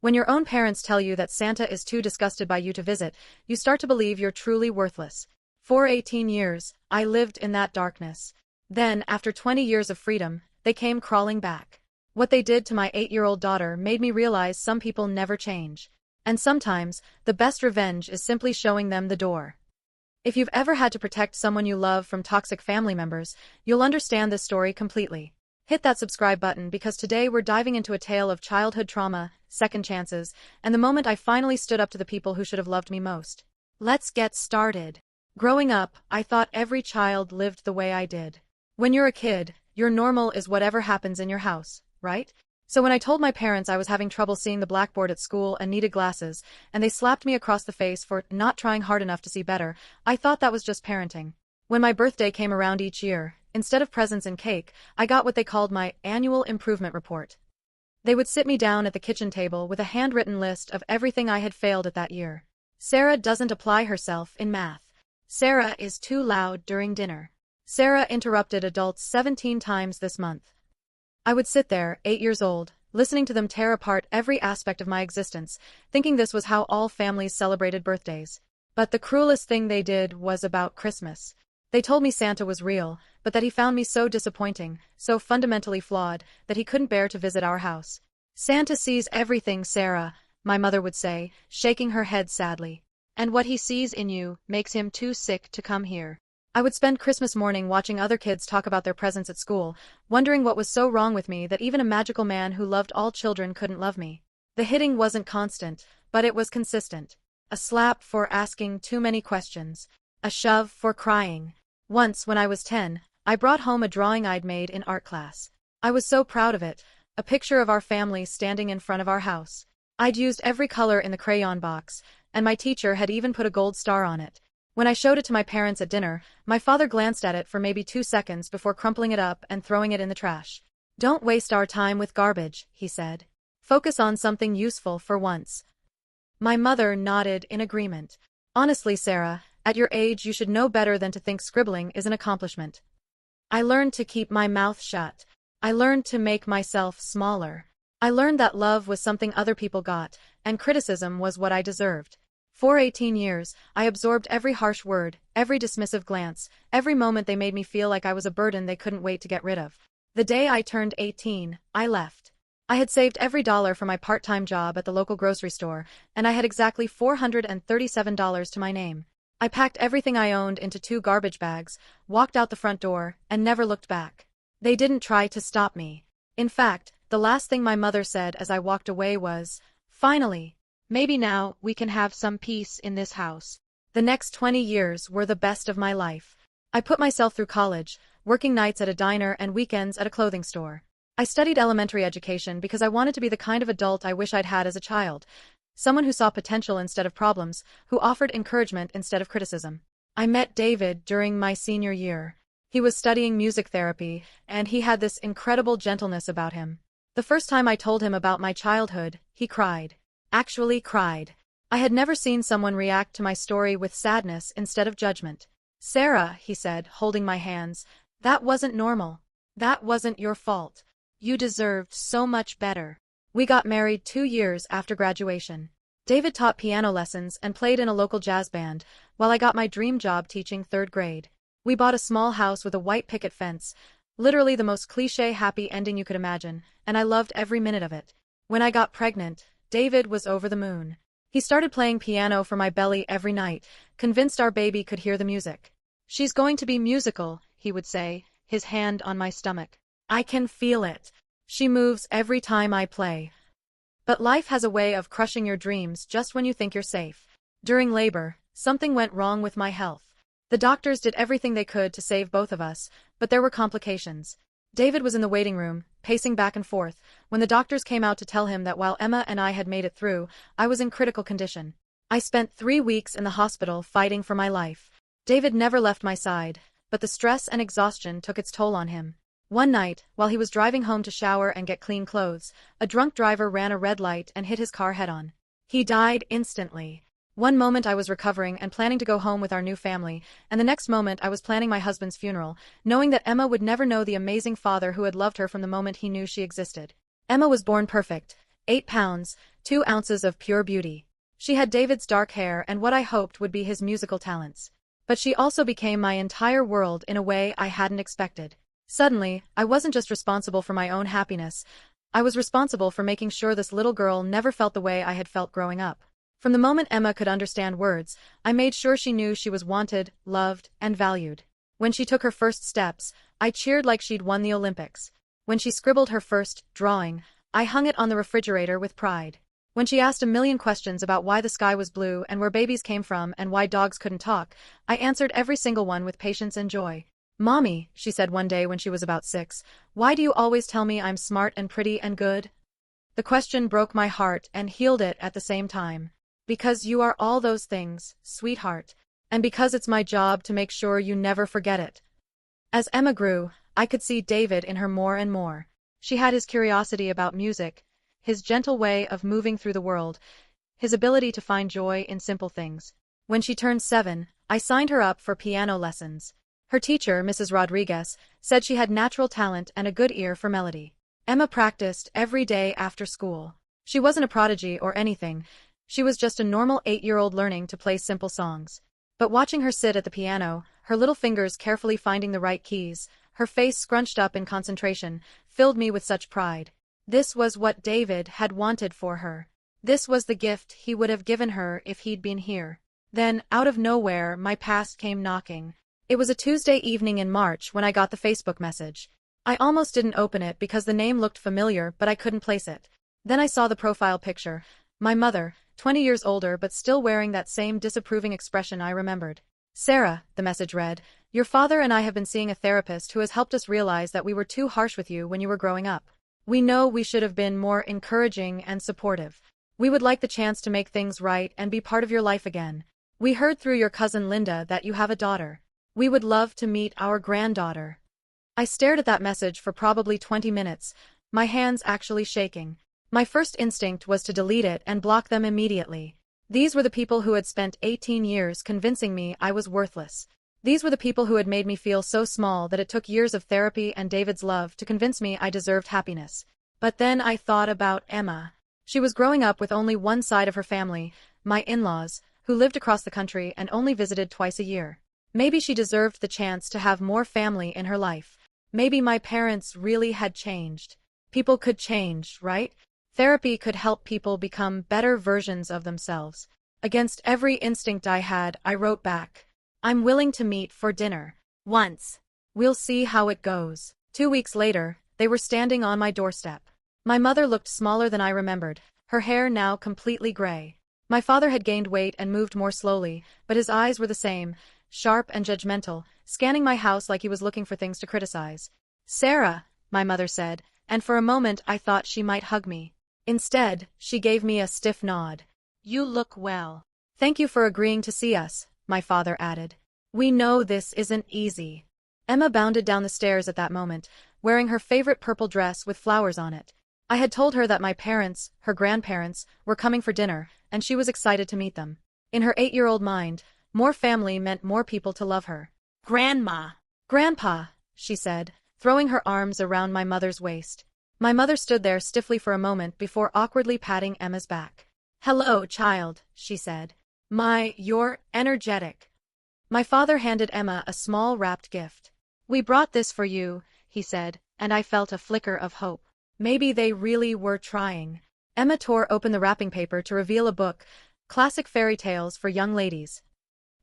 When your own parents tell you that Santa is too disgusted by you to visit, you start to believe you're truly worthless. For 18 years, I lived in that darkness. Then, after 20 years of freedom, they came crawling back. What they did to my 8-year-old daughter made me realize some people never change. And sometimes, the best revenge is simply showing them the door. If you've ever had to protect someone you love from toxic family members, you'll understand this story completely. Hit that subscribe button because today we're diving into a tale of childhood trauma, second chances, and the moment I finally stood up to the people who should have loved me most. Let's get started. Growing up, I thought every child lived the way I did. When you're a kid, your normal is whatever happens in your house, right? So when I told my parents I was having trouble seeing the blackboard at school and needed glasses, and they slapped me across the face for not trying hard enough to see better, I thought that was just parenting. When my birthday came around each year, instead of presents and cake, I got what they called my annual improvement report. They would sit me down at the kitchen table with a handwritten list of everything I had failed at that year. Sarah doesn't apply herself in math. Sarah is too loud during dinner. Sarah interrupted adults 17 times this month. I would sit there, 8 years old, listening to them tear apart every aspect of my existence, thinking this was how all families celebrated birthdays. But the cruelest thing they did was about Christmas. They told me Santa was real, but that he found me so disappointing, so fundamentally flawed, that he couldn't bear to visit our house. Santa sees everything, Sarah, my mother would say, shaking her head sadly. And what he sees in you makes him too sick to come here. I would spend Christmas morning watching other kids talk about their presents at school, wondering what was so wrong with me that even a magical man who loved all children couldn't love me. The hitting wasn't constant, but it was consistent. A slap for asking too many questions. A shove for crying. Once, when I was 10, I brought home a drawing I'd made in art class. I was so proud of it, a picture of our family standing in front of our house. I'd used every color in the crayon box, and my teacher had even put a gold star on it. When I showed it to my parents at dinner, my father glanced at it for maybe 2 seconds before crumpling it up and throwing it in the trash. "Don't waste our time with garbage," he said. "Focus on something useful for once." My mother nodded in agreement. "Honestly, Sarah, at your age you should know better than to think scribbling is an accomplishment." I learned to keep my mouth shut. I learned to make myself smaller. I learned that love was something other people got, and criticism was what I deserved. For 18 years, I absorbed every harsh word, every dismissive glance, every moment they made me feel like I was a burden they couldn't wait to get rid of. The day I turned 18, I left. I had saved every dollar for my part-time job at the local grocery store, and I had exactly $437 to my name. I packed everything I owned into 2 garbage bags, walked out the front door, and never looked back. They didn't try to stop me. In fact, the last thing my mother said as I walked away was, "Finally. Maybe now we can have some peace in this house." The next 20 years were the best of my life. I put myself through college, working nights at a diner and weekends at a clothing store. I studied elementary education because I wanted to be the kind of adult I wish I'd had as a child. Someone who saw potential instead of problems, who offered encouragement instead of criticism. I met David during my senior year. He was studying music therapy, and he had this incredible gentleness about him. The first time I told him about my childhood, he cried. Actually cried. I had never seen someone react to my story with sadness instead of judgment. "Sarah," he said, holding my hands, "that wasn't normal. That wasn't your fault. You deserved so much better." We got married 2 years after graduation. David taught piano lessons and played in a local jazz band, while I got my dream job teaching 3rd grade. We bought a small house with a white picket fence, literally the most cliché happy ending you could imagine, and I loved every minute of it. When I got pregnant, David was over the moon. He started playing piano for my belly every night, convinced our baby could hear the music. "She's going to be musical," he would say, his hand on my stomach. "I can feel it. She moves every time I play." But life has a way of crushing your dreams just when you think you're safe. During labor, something went wrong with my health. The doctors did everything they could to save both of us, but there were complications. David was in the waiting room, pacing back and forth, when the doctors came out to tell him that while Emma and I had made it through, I was in critical condition. I spent 3 weeks in the hospital fighting for my life. David never left my side, but the stress and exhaustion took its toll on him. One night, while he was driving home to shower and get clean clothes, a drunk driver ran a red light and hit his car head-on. He died instantly. One moment I was recovering and planning to go home with our new family, and the next moment I was planning my husband's funeral, knowing that Emma would never know the amazing father who had loved her from the moment he knew she existed. Emma was born perfect, 8 pounds, 2 ounces of pure beauty. She had David's dark hair and what I hoped would be his musical talents. But she also became my entire world in a way I hadn't expected. Suddenly, I wasn't just responsible for my own happiness. I was responsible for making sure this little girl never felt the way I had felt growing up. From the moment Emma could understand words, I made sure she knew she was wanted, loved, and valued. When she took her first steps, I cheered like she'd won the Olympics. When she scribbled her first drawing, I hung it on the refrigerator with pride. When she asked a million questions about why the sky was blue and where babies came from and why dogs couldn't talk, I answered every single one with patience and joy. "Mommy," she said one day when she was about 6, "why do you always tell me I'm smart and pretty and good?" The question broke my heart and healed it at the same time. "Because you are all those things, sweetheart. And because it's my job to make sure you never forget it." As Emma grew, I could see David in her more and more. She had his curiosity about music, his gentle way of moving through the world, his ability to find joy in simple things. When she turned 7, I signed her up for piano lessons. Her teacher, Mrs. Rodriguez, said she had natural talent and a good ear for melody. Emma practiced every day after school. She wasn't a prodigy or anything. She was just a normal 8-year-old learning to play simple songs. But watching her sit at the piano, her little fingers carefully finding the right keys, her face scrunched up in concentration, filled me with such pride. This was what David had wanted for her. This was the gift he would have given her if he'd been here. Then, out of nowhere, my past came knocking. It was a Tuesday evening in March when I got the Facebook message. I almost didn't open it because the name looked familiar, but I couldn't place it. Then I saw the profile picture. My mother, 20 years older but still wearing that same disapproving expression I remembered. "Sarah," the message read, "your father and I have been seeing a therapist who has helped us realize that we were too harsh with you when you were growing up. We know we should have been more encouraging and supportive. We would like the chance to make things right and be part of your life again. We heard through your cousin Linda that you have a daughter. We would love to meet our granddaughter." I stared at that message for probably 20 minutes, my hands actually shaking. My first instinct was to delete it and block them immediately. These were the people who had spent 18 years convincing me I was worthless. These were the people who had made me feel so small that it took years of therapy and David's love to convince me I deserved happiness. But then I thought about Emma. She was growing up with only one side of her family, my in-laws, who lived across the country and only visited twice a year. Maybe she deserved the chance to have more family in her life. Maybe my parents really had changed. People could change, right? Therapy could help people become better versions of themselves. Against every instinct I had, I wrote back, "I'm willing to meet for dinner. Once. We'll see how it goes." 2 weeks later, they were standing on my doorstep. My mother looked smaller than I remembered, her hair now completely gray. My father had gained weight and moved more slowly, but his eyes were the same, sharp and judgmental, scanning my house like he was looking for things to criticize. "Sarah," my mother said, and for a moment I thought she might hug me. Instead, she gave me a stiff nod. "You look well." "Thank you for agreeing to see us," my father added. "We know this isn't easy." Emma bounded down the stairs at that moment, wearing her favorite purple dress with flowers on it. I had told her that my parents, her grandparents, were coming for dinner, and she was excited to meet them. In her 8-year-old mind, more family meant more people to love her. "Grandma." "Grandpa," she said, throwing her arms around my mother's waist. My mother stood there stiffly for a moment before awkwardly patting Emma's back. "Hello, child," she said. You're energetic." My father handed Emma a small wrapped gift. "We brought this for you," he said, and I felt a flicker of hope. Maybe they really were trying. Emma tore open the wrapping paper to reveal a book, Classic Fairy Tales for Young Ladies.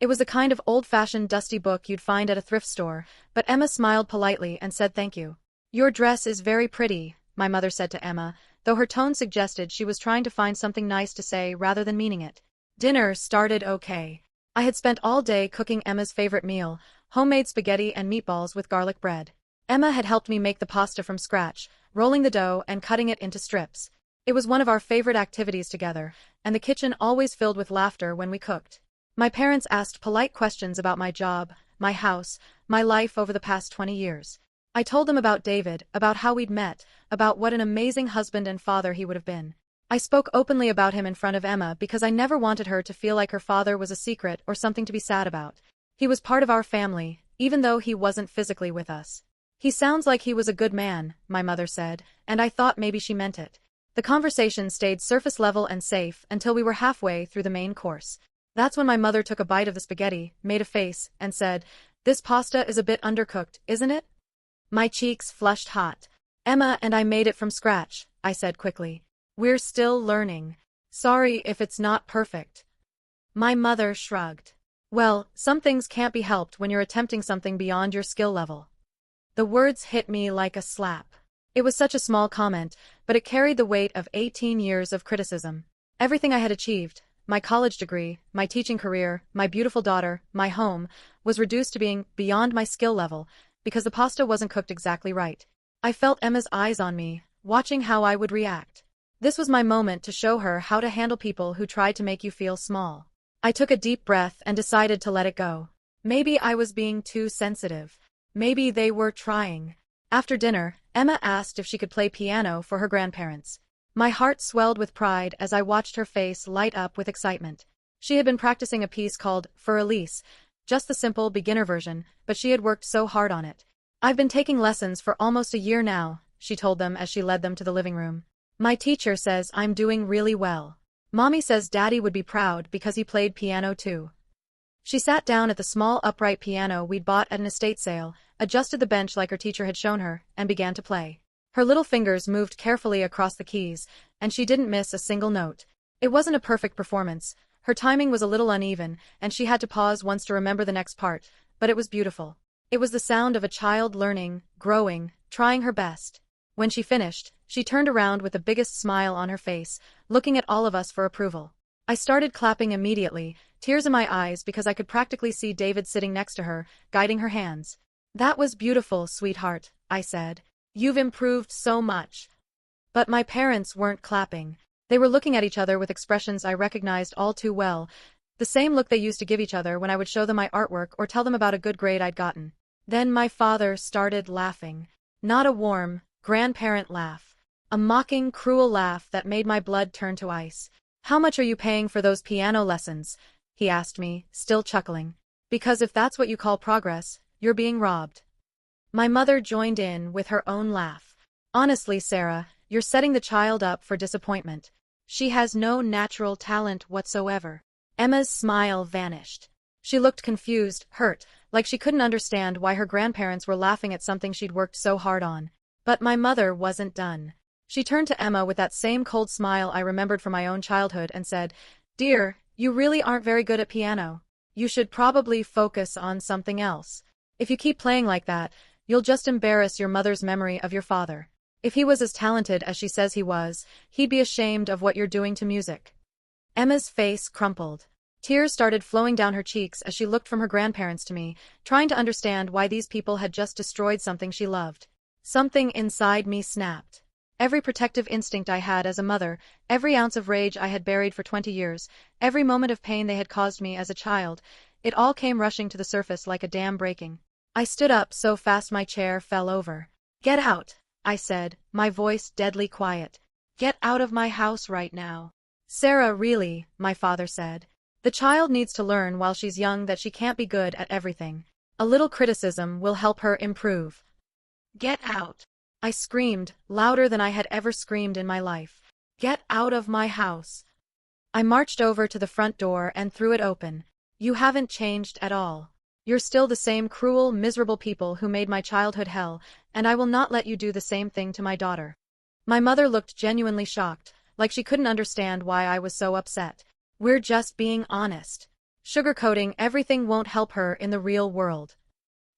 It was the kind of old-fashioned dusty book you'd find at a thrift store, but Emma smiled politely and said thank you. "Your dress is very pretty," my mother said to Emma, though her tone suggested she was trying to find something nice to say rather than meaning it. Dinner started okay. I had spent all day cooking Emma's favorite meal, homemade spaghetti and meatballs with garlic bread. Emma had helped me make the pasta from scratch, rolling the dough and cutting it into strips. It was one of our favorite activities together, and the kitchen always filled with laughter when we cooked. My parents asked polite questions about my job, my house, my life over the past 20 years. I told them about David, about how we'd met, about what an amazing husband and father he would have been. I spoke openly about him in front of Emma because I never wanted her to feel like her father was a secret or something to be sad about. He was part of our family, even though he wasn't physically with us. "He sounds like he was a good man," my mother said, and I thought maybe she meant it. The conversation stayed surface level and safe until we were halfway through the main course. That's when my mother took a bite of the spaghetti, made a face, and said, "This pasta is a bit undercooked, isn't it?" My cheeks flushed hot. "Emma and I made it from scratch," I said quickly. "We're still learning. Sorry if it's not perfect." My mother shrugged. "Well, some things can't be helped when you're attempting something beyond your skill level." The words hit me like a slap. It was such a small comment, but it carried the weight of 18 years of criticism. Everything I had achieved, my college degree, my teaching career, my beautiful daughter, my home, was reduced to being beyond my skill level because the pasta wasn't cooked exactly right. I felt Emma's eyes on me, watching how I would react. This was my moment to show her how to handle people who tried to make you feel small. I took a deep breath and decided to let it go. Maybe I was being too sensitive. Maybe they were trying. After dinner, Emma asked if she could play piano for her grandparents. My heart swelled with pride as I watched her face light up with excitement. She had been practicing a piece called For Elise, just the simple beginner version, but she had worked so hard on it. "I've been taking lessons for almost a year now," she told them as she led them to the living room. "My teacher says I'm doing really well. Mommy says Daddy would be proud because he played piano too." She sat down at the small upright piano we'd bought at an estate sale, adjusted the bench like her teacher had shown her, and began to play. Her little fingers moved carefully across the keys, and she didn't miss a single note. It wasn't a perfect performance. Her timing was a little uneven, and she had to pause once to remember the next part, but it was beautiful. It was the sound of a child learning, growing, trying her best. When she finished, she turned around with the biggest smile on her face, looking at all of us for approval. I started clapping immediately, tears in my eyes because I could practically see David sitting next to her, guiding her hands. "That was beautiful, sweetheart," I said. "You've improved so much." But my parents weren't clapping. They were looking at each other with expressions I recognized all too well, the same look they used to give each other when I would show them my artwork or tell them about a good grade I'd gotten. Then my father started laughing. Not a warm, grandparent laugh. A mocking, cruel laugh that made my blood turn to ice. "How much are you paying for those piano lessons?" he asked me, still chuckling. "Because if that's what you call progress, you're being robbed." My mother joined in with her own laugh. "Honestly, Sarah, you're setting the child up for disappointment. She has no natural talent whatsoever." Emma's smile vanished. She looked confused, hurt, like she couldn't understand why her grandparents were laughing at something she'd worked so hard on. But my mother wasn't done. She turned to Emma with that same cold smile I remembered from my own childhood and said, "Dear, you really aren't very good at piano. You should probably focus on something else. If you keep playing like that, you'll just embarrass your mother's memory of your father. If he was as talented as she says he was, he'd be ashamed of what you're doing to music." Emma's face crumpled. Tears started flowing down her cheeks as she looked from her grandparents to me, trying to understand why these people had just destroyed something she loved. Something inside me snapped. Every protective instinct I had as a mother, every ounce of rage I had buried for 20 years, every moment of pain they had caused me as a child, it all came rushing to the surface like a dam breaking. I stood up so fast my chair fell over. "Get out," I said, my voice deadly quiet. "Get out of my house right now." "Sarah, really," my father said. "The child needs to learn while she's young that she can't be good at everything. A little criticism will help her improve." "Get out," I screamed, louder than I had ever screamed in my life. "Get out of my house." I marched over to the front door and threw it open. "You haven't changed at all. You're still the same cruel, miserable people who made my childhood hell, and I will not let you do the same thing to my daughter." My mother looked genuinely shocked, like she couldn't understand why I was so upset. "We're just being honest. Sugarcoating everything won't help her in the real world."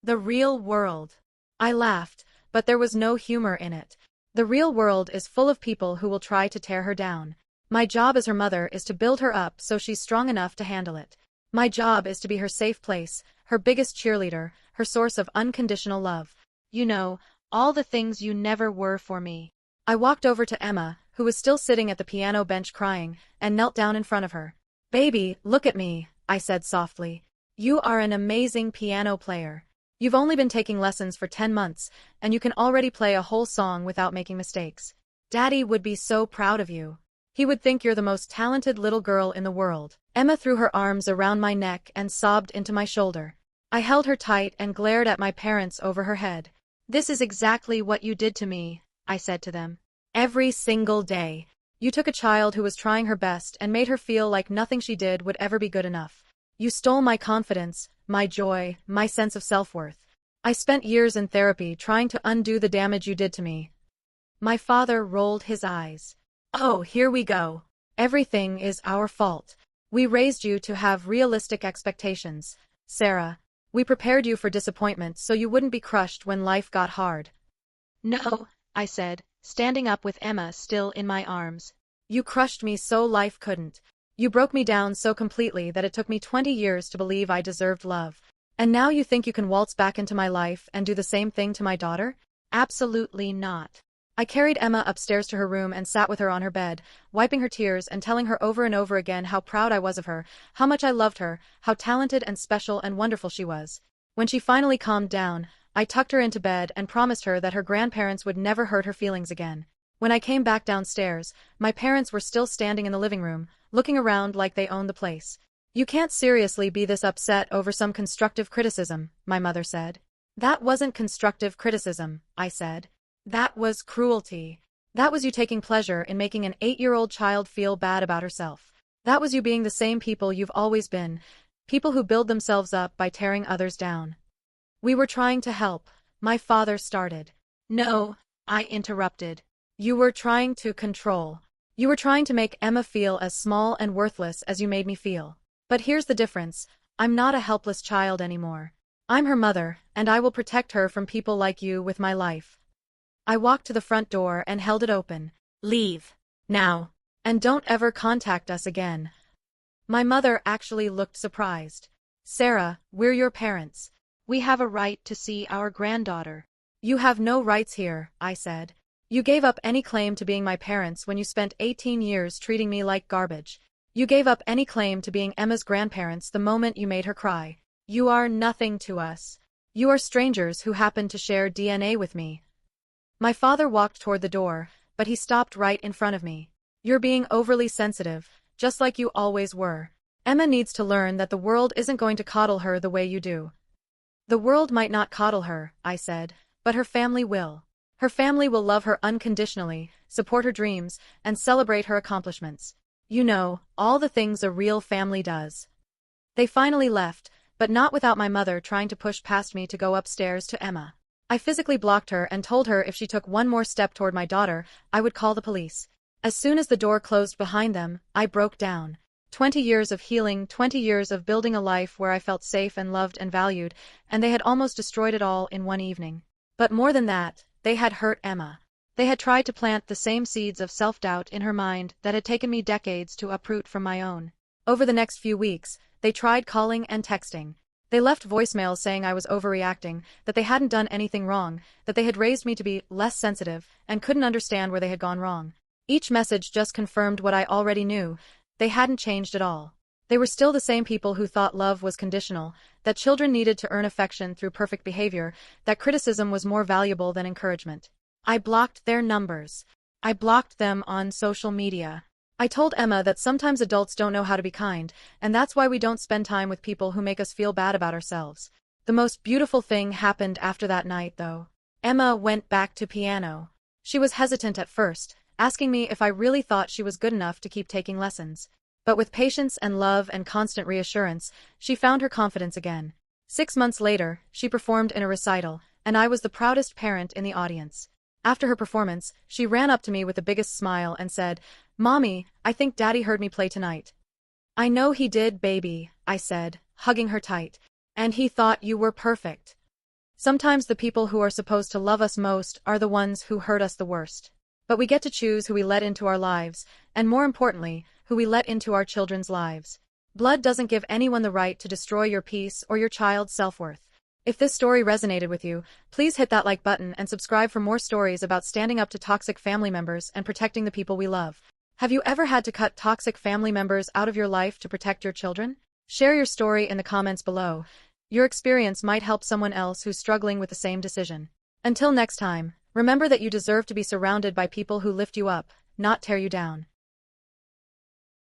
"The real world." I laughed, but there was no humor in it. "The real world is full of people who will try to tear her down. My job as her mother is to build her up so she's strong enough to handle it. My job is to be her safe place, her biggest cheerleader, her source of unconditional love. You know, all the things you never were for me." I walked over to Emma, who was still sitting at the piano bench crying, and knelt down in front of her. "Baby, look at me," I said softly. "You are an amazing piano player. You've only been taking lessons for 10 months, and you can already play a whole song without making mistakes. Daddy would be so proud of you. He would think you're the most talented little girl in the world." Emma threw her arms around my neck and sobbed into my shoulder. I held her tight and glared at my parents over her head. "This is exactly what you did to me," I said to them. Every single day. You took a child who was trying her best and made her feel like nothing she did would ever be good enough. You stole my confidence, my joy, my sense of self-worth. I spent years in therapy trying to undo the damage you did to me. My father rolled his eyes. Oh, here we go. Everything is our fault. We raised you to have realistic expectations, Sarah. We prepared you for disappointment so you wouldn't be crushed when life got hard. No, I said, standing up with Emma still in my arms. You crushed me so life couldn't. You broke me down so completely that it took me 20 years to believe I deserved love. And now you think you can waltz back into my life and do the same thing to my daughter? Absolutely not. I carried Emma upstairs to her room and sat with her on her bed, wiping her tears and telling her over and over again how proud I was of her, how much I loved her, how talented and special and wonderful she was. When she finally calmed down, I tucked her into bed and promised her that her grandparents would never hurt her feelings again. When I came back downstairs, my parents were still standing in the living room, looking around like they owned the place. You can't seriously be this upset over some constructive criticism, my mother said. That wasn't constructive criticism, I said. That was cruelty. That was you taking pleasure in making an 8-year-old child feel bad about herself. That was you being the same people you've always been, people who build themselves up by tearing others down. We were trying to help, my father started. No, I interrupted. You were trying to control. You were trying to make Emma feel as small and worthless as you made me feel. But here's the difference. I'm not a helpless child anymore. I'm her mother, and I will protect her from people like you with my life. I walked to the front door and held it open. Leave. Now. And don't ever contact us again. My mother actually looked surprised. Sarah, we're your parents. We have a right to see our granddaughter. You have no rights here, I said. You gave up any claim to being my parents when you spent 18 years treating me like garbage. You gave up any claim to being Emma's grandparents the moment you made her cry. You are nothing to us. You are strangers who happen to share DNA with me. My father walked toward the door, but he stopped right in front of me. You're being overly sensitive, just like you always were. Emma needs to learn that the world isn't going to coddle her the way you do. The world might not coddle her, I said, but her family will. Her family will love her unconditionally, support her dreams, and celebrate her accomplishments. You know, all the things a real family does. They finally left, but not without my mother trying to push past me to go upstairs to Emma. I physically blocked her and told her if she took one more step toward my daughter, I would call the police. As soon as the door closed behind them, I broke down. 20 years of healing, 20 years of building a life where I felt safe and loved and valued, and they had almost destroyed it all in one evening. But more than that, they had hurt Emma. They had tried to plant the same seeds of self-doubt in her mind that had taken me decades to uproot from my own. Over the next few weeks, they tried calling and texting. They left voicemails saying I was overreacting, that they hadn't done anything wrong, that they had raised me to be less sensitive, and couldn't understand where they had gone wrong. Each message just confirmed what I already knew. They hadn't changed at all. They were still the same people who thought love was conditional, that children needed to earn affection through perfect behavior, that criticism was more valuable than encouragement. I blocked their numbers. I blocked them on social media. I told Emma that sometimes adults don't know how to be kind, and that's why we don't spend time with people who make us feel bad about ourselves. The most beautiful thing happened after that night, though. Emma went back to piano. She was hesitant at first, asking me if I really thought she was good enough to keep taking lessons. But with patience and love and constant reassurance, she found her confidence again. 6 months later, she performed in a recital, and I was the proudest parent in the audience. After her performance, she ran up to me with the biggest smile and said, "Mommy, I think Daddy heard me play tonight." "I know he did, baby," I said, hugging her tight. "And he thought you were perfect." Sometimes the people who are supposed to love us most are the ones who hurt us the worst. But we get to choose who we let into our lives, and more importantly, who we let into our children's lives. Blood doesn't give anyone the right to destroy your peace or your child's self-worth. If this story resonated with you, please hit that like button and subscribe for more stories about standing up to toxic family members and protecting the people we love. Have you ever had to cut toxic family members out of your life to protect your children? Share your story in the comments below. Your experience might help someone else who's struggling with the same decision. Until next time, remember that you deserve to be surrounded by people who lift you up, not tear you down.